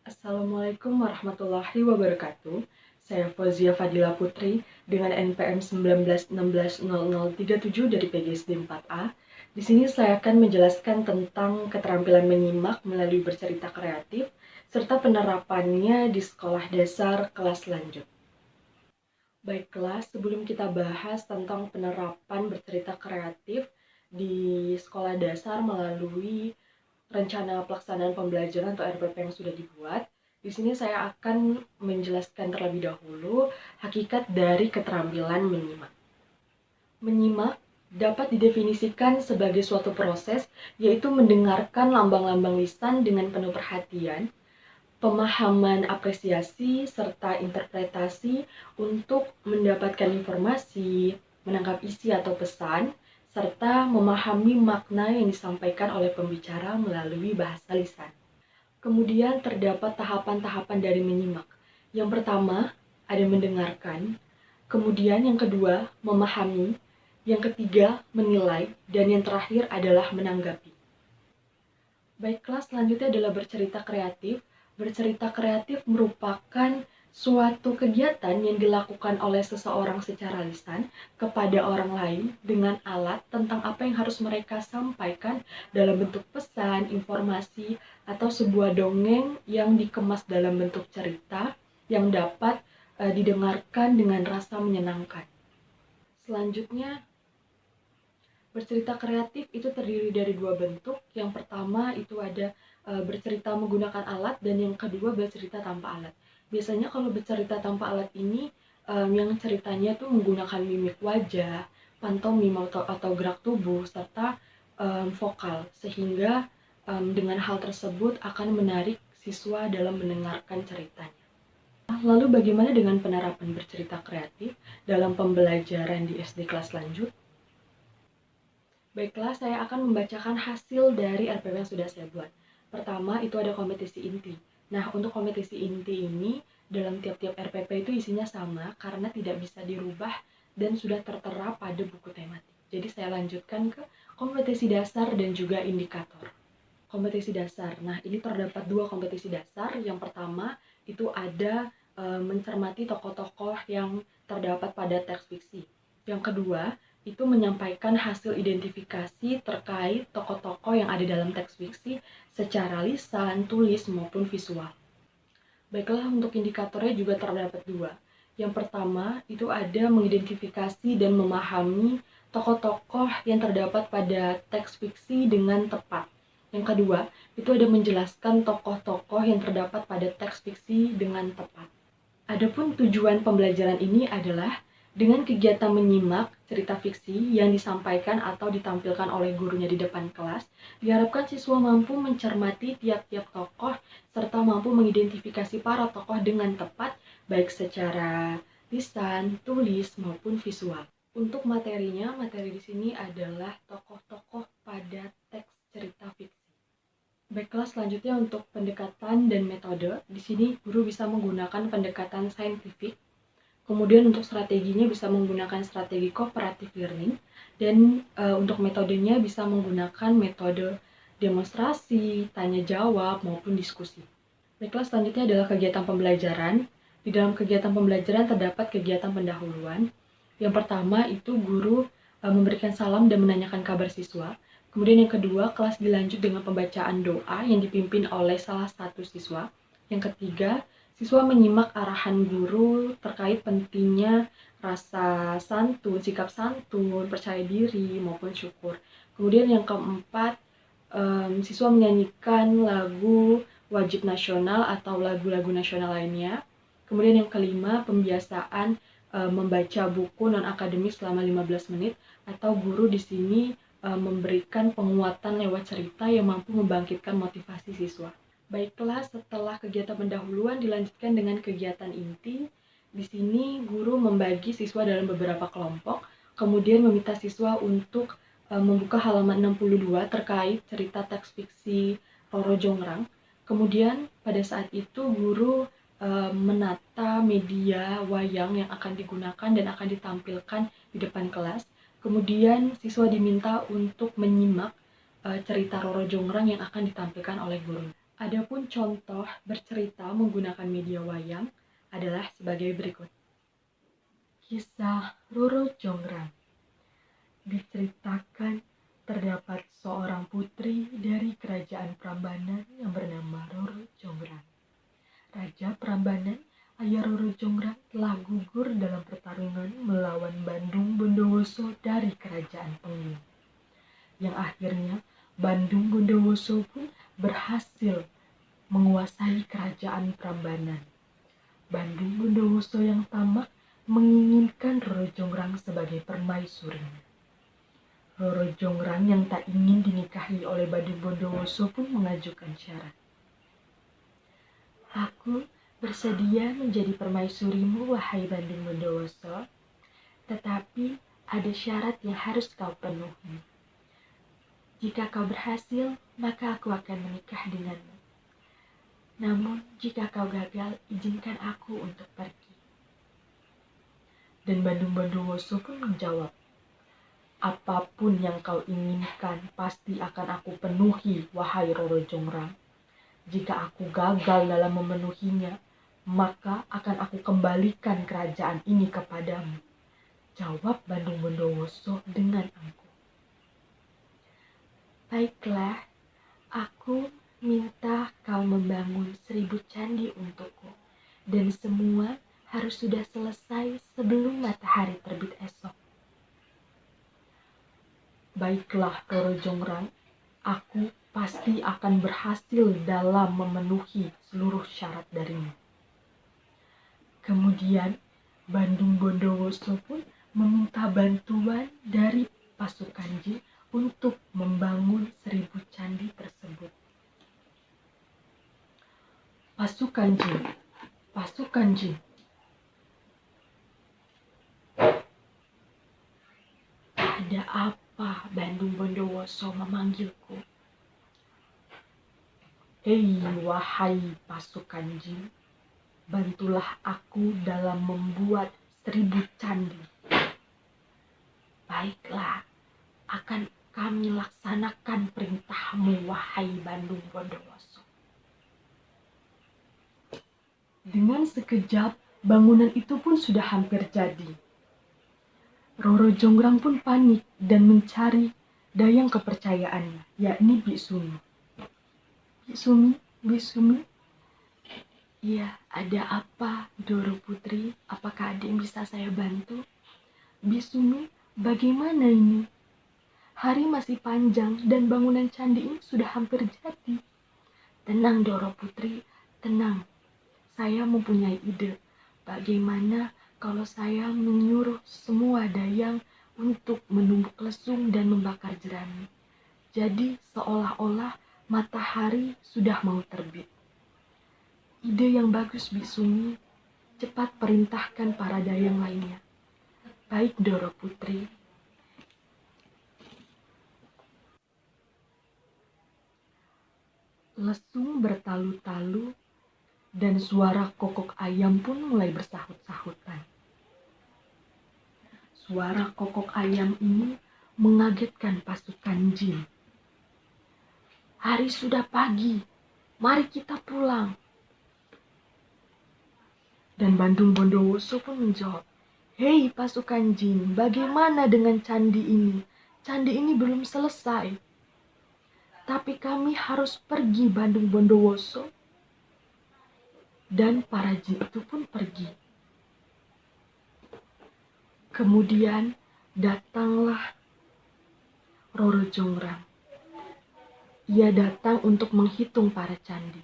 Assalamualaikum warahmatullahi wabarakatuh. Saya Fauzia Fadila Putri dengan NPM 19160037 dari PGSD 4A. Di sini saya akan menjelaskan tentang keterampilan menyimak melalui bercerita kreatif serta penerapannya di sekolah dasar kelas lanjut. Baiklah, sebelum kita bahas tentang penerapan bercerita kreatif di sekolah dasar melalui rencana pelaksanaan pembelajaran atau RPP yang sudah dibuat, di sini saya akan menjelaskan terlebih dahulu hakikat dari keterampilan menyimak. Menyimak dapat didefinisikan sebagai suatu proses, yaitu mendengarkan lambang-lambang lisan dengan penuh perhatian, pemahaman apresiasi, serta interpretasi untuk mendapatkan informasi, menangkap isi atau pesan, serta memahami makna yang disampaikan oleh pembicara melalui bahasa lisan. Kemudian terdapat tahapan-tahapan dari menyimak. Yang pertama, ada mendengarkan. Kemudian yang kedua, memahami. Yang ketiga, menilai. Dan yang terakhir adalah menanggapi. Baiklah, selanjutnya adalah bercerita kreatif. Bercerita kreatif merupakan suatu kegiatan yang dilakukan oleh seseorang secara lisan kepada orang lain dengan alat tentang apa yang harus mereka sampaikan dalam bentuk pesan, informasi, atau sebuah dongeng yang dikemas dalam bentuk cerita yang dapat didengarkan dengan rasa menyenangkan. Selanjutnya, bercerita kreatif itu terdiri dari dua bentuk. Yang pertama itu ada bercerita menggunakan alat, dan yang kedua bercerita tanpa alat. Biasanya kalau bercerita tanpa alat ini yang ceritanya tuh menggunakan mimik wajah, pantomim atau gerak tubuh, serta vokal, sehingga dengan hal tersebut akan menarik siswa dalam mendengarkan ceritanya. Lalu bagaimana dengan penerapan bercerita kreatif dalam pembelajaran di SD kelas lanjut? Baiklah, saya akan membacakan hasil dari RPP yang sudah saya buat. Pertama, itu ada kompetisi inti. Nah, untuk kompetisi inti ini, dalam tiap-tiap RPP itu isinya sama karena tidak bisa dirubah dan sudah tertera pada buku tematik. Jadi saya lanjutkan ke kompetisi dasar dan juga indikator. Kompetisi dasar. Nah, ini terdapat dua kompetisi dasar. Yang pertama, itu ada mencermati tokoh-tokoh yang terdapat pada teks fiksi. Yang kedua, itu menyampaikan hasil identifikasi terkait tokoh-tokoh yang ada dalam teks fiksi secara lisan, tulis, maupun visual. Baiklah, untuk indikatornya juga terdapat dua. Yang pertama, itu ada mengidentifikasi dan memahami tokoh-tokoh yang terdapat pada teks fiksi dengan tepat. Yang kedua, itu ada menjelaskan tokoh-tokoh yang terdapat pada teks fiksi dengan tepat. Adapun tujuan pembelajaran ini adalah dengan kegiatan menyimak cerita fiksi yang disampaikan atau ditampilkan oleh gurunya di depan kelas, diharapkan siswa mampu mencermati tiap-tiap tokoh serta mampu mengidentifikasi para tokoh dengan tepat, baik secara lisan, tulis, maupun visual. Untuk materinya, materi di sini adalah tokoh-tokoh pada teks cerita fiksi. Baiklah, selanjutnya untuk pendekatan dan metode. Di sini guru bisa menggunakan pendekatan saintifik. Kemudian untuk strateginya bisa menggunakan strategi cooperative learning, dan untuk metodenya bisa menggunakan metode demonstrasi, tanya jawab, maupun diskusi. Baiklah, selanjutnya adalah kegiatan pembelajaran. Di dalam kegiatan pembelajaran terdapat kegiatan pendahuluan. Yang pertama itu guru memberikan salam dan menanyakan kabar siswa. Kemudian yang kedua, kelas dilanjut dengan pembacaan doa yang dipimpin oleh salah satu siswa. Yang ketiga, siswa menyimak arahan guru terkait pentingnya rasa santun, sikap santun, percaya diri, maupun syukur. Kemudian yang keempat, siswa menyanyikan lagu wajib nasional atau lagu-lagu nasional lainnya. Kemudian yang kelima, pembiasaan membaca buku non-akademis selama 15 menit, atau guru di sini memberikan penguatan lewat cerita yang mampu membangkitkan motivasi siswa. Baiklah, setelah kegiatan pendahuluan dilanjutkan dengan kegiatan inti. Di sini guru membagi siswa dalam beberapa kelompok, kemudian meminta siswa untuk membuka halaman 62 terkait cerita teks fiksi Roro Jongrang. Kemudian pada saat itu guru menata media wayang yang akan digunakan dan akan ditampilkan di depan kelas. Kemudian siswa diminta untuk menyimak cerita Roro Jongrang yang akan ditampilkan oleh guru. Adapun contoh bercerita menggunakan media wayang adalah sebagai berikut. Kisah Roro Jonggrang. Diceritakan terdapat seorang putri dari kerajaan Prambanan yang bernama Roro Jonggrang. Raja Prambanan, ayah Roro Jonggrang, telah gugur dalam pertarungan melawan Bandung Bondowoso dari kerajaan Penghing. Yang akhirnya Bandung Bondowoso pun berhasil menguasai kerajaan Prambanan. Bandung Bondowoso yang tamak menginginkan Roro Jonggrang sebagai permaisurinya. Roro Jonggrang yang tak ingin dinikahi oleh Bandung Bondowoso pun mengajukan syarat. Aku bersedia menjadi permaisurimu, wahai Bandung Bondowoso, tetapi ada syarat yang harus kau penuhi. Jika kau berhasil, maka aku akan menikah denganmu. Namun, jika kau gagal, izinkan aku untuk pergi. Dan Bandung Bondowoso pun menjawab, apapun yang kau inginkan pasti akan aku penuhi, wahai Roro Jonggrang. Jika aku gagal dalam memenuhinya, maka akan aku kembalikan kerajaan ini kepadamu, jawab Bandung Bondowoso dengan angkuh. Baiklah, aku minta kau membangun 1000 candi untukku, dan semua harus sudah selesai sebelum matahari terbit esok. Baiklah, Roro Jonggrang, aku pasti akan berhasil dalam memenuhi seluruh syarat darimu. Kemudian, Bandung Bondowoso pun meminta bantuan dari pasukan jin untuk membangun 1000 candi tersebut. Pasukan jin. Ada apa Bandung Bondowoso memanggilku? Hei, wahai pasukan jin, bantulah aku dalam membuat 1000 candi. Baiklah, akan kami laksanakan perintahmu, wahai Bandung Bondowoso. Dengan sekejap, bangunan itu pun sudah hampir jadi. Roro Jonggrang pun panik dan mencari dayang kepercayaannya, yakni Biksumi. Biksumi, ya, ada apa, Doro Putri? Apakah adik bisa saya bantu? Biksumi, bagaimana ini? Hari masih panjang dan bangunan candi ini sudah hampir jadi. Tenang, Doro Putri, tenang. Saya mempunyai ide. Bagaimana kalau saya menyuruh semua dayang untuk menumbuk lesung dan membakar jerami? Jadi seolah-olah matahari sudah mau terbit. Ide yang bagus, Biksumi. Cepat perintahkan para dayang lainnya. Baik, Doro Putri. Lesung bertalu-talu dan suara kokok ayam pun mulai bersahut-sahutan. Suara kokok ayam ini mengagetkan pasukan jin. Hari sudah pagi, mari kita pulang. Dan Bandung Bondowoso pun menjawab, hei pasukan jin, bagaimana dengan candi ini? Candi ini belum selesai. Tapi kami harus pergi, Bandung Bondowoso. Dan para jin itu pun pergi. Kemudian datanglah Roro Jonggrang. Ia datang untuk menghitung para candi.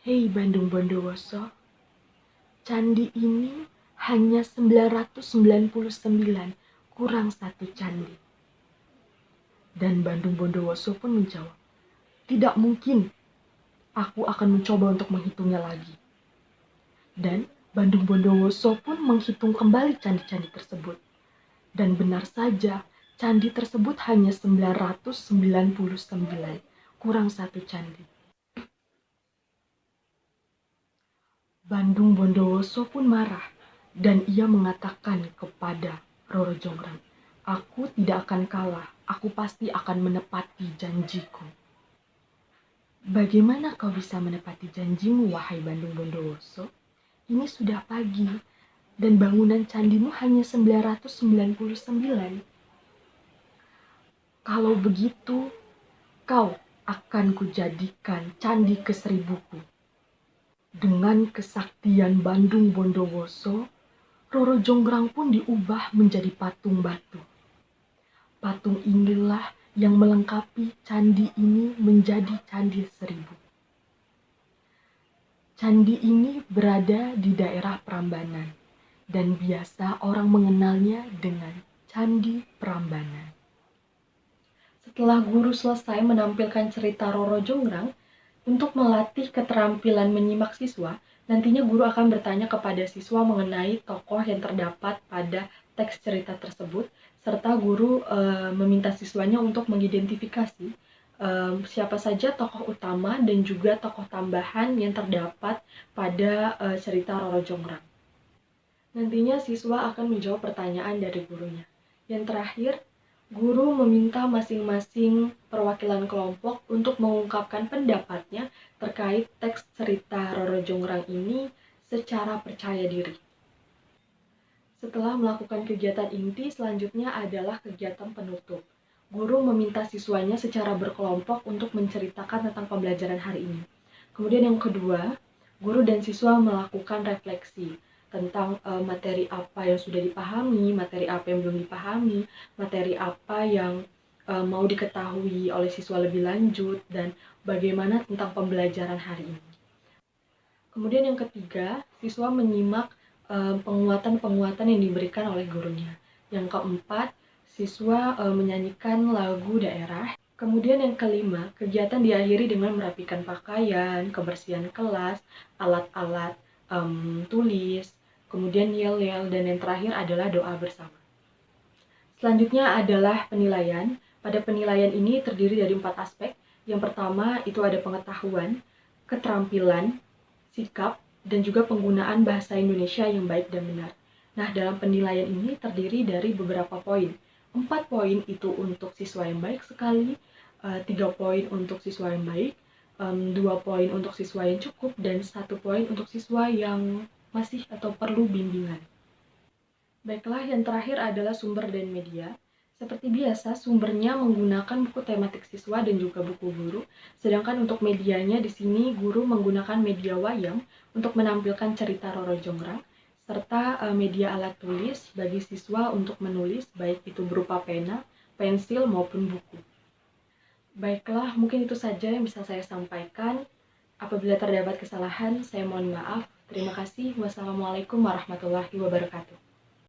Hei Bandung Bondowoso, candi ini hanya 999 kurang 1 candi. Dan Bandung Bondowoso pun menjawab, tidak mungkin, aku akan mencoba untuk menghitungnya lagi. Dan Bandung Bondowoso pun menghitung kembali candi-candi tersebut. Dan benar saja, candi tersebut hanya 999 kurang 1 candi. Bandung Bondowoso pun marah dan ia mengatakan kepada Roro Jonggrang, aku tidak akan kalah, aku pasti akan menepati janjiku. Bagaimana kau bisa menepati janjimu, wahai Bandung Bondowoso? Ini sudah pagi, dan bangunan candimu hanya 999. Kalau begitu, kau akan kujadikan candi ke 1000-ku. Dengan kesaktian Bandung Bondowoso, Roro Jonggrang pun diubah menjadi patung batu. Patung inilah yang melengkapi candi ini menjadi candi 1000. Candi ini berada di daerah Prambanan, dan biasa orang mengenalnya dengan Candi Prambanan. Setelah guru selesai menampilkan cerita Roro Jonggrang, untuk melatih keterampilan menyimak siswa, nantinya guru akan bertanya kepada siswa mengenai tokoh yang terdapat pada teks cerita tersebut, serta guru meminta siswanya untuk mengidentifikasi siapa saja tokoh utama dan juga tokoh tambahan yang terdapat pada cerita Roro Jonggrang. Nantinya siswa akan menjawab pertanyaan dari gurunya. Yang terakhir, guru meminta masing-masing perwakilan kelompok untuk mengungkapkan pendapatnya terkait teks cerita Roro Jonggrang ini secara percaya diri. Setelah melakukan kegiatan inti, selanjutnya adalah kegiatan penutup. Guru meminta siswanya secara berkelompok untuk menceritakan tentang pembelajaran hari ini. Kemudian yang kedua, guru dan siswa melakukan refleksi tentang materi apa yang sudah dipahami, materi apa yang belum dipahami, materi apa yang mau diketahui oleh siswa lebih lanjut, dan bagaimana tentang pembelajaran hari ini. Kemudian yang ketiga, siswa menyimak penguatan-penguatan yang diberikan oleh gurunya. Yang keempat, siswa menyanyikan lagu daerah. Kemudian yang kelima, kegiatan diakhiri dengan merapikan pakaian, kebersihan kelas, alat-alat tulis, kemudian yel-yel, dan yang terakhir adalah doa bersama. Selanjutnya adalah penilaian. Pada penilaian ini terdiri dari 4 aspek. Yang pertama itu ada pengetahuan, keterampilan, sikap, dan juga penggunaan bahasa Indonesia yang baik dan benar. Nah, dalam penilaian ini terdiri dari beberapa poin. 4 poin itu untuk siswa yang baik sekali, 3 poin untuk siswa yang baik, 2 poin untuk siswa yang cukup, dan 1 poin untuk siswa yang masih atau perlu bimbingan. Baiklah, yang terakhir adalah sumber dan media. Seperti biasa, sumbernya menggunakan buku tematik siswa dan juga buku guru. Sedangkan untuk medianya di sini guru menggunakan media wayang untuk menampilkan cerita Roro Jonggrang, serta media alat tulis bagi siswa untuk menulis, baik itu berupa pena, pensil, maupun buku. Baiklah, mungkin itu saja yang bisa saya sampaikan. Apabila terdapat kesalahan, saya mohon maaf. Terima kasih. Wassalamualaikum warahmatullahi wabarakatuh.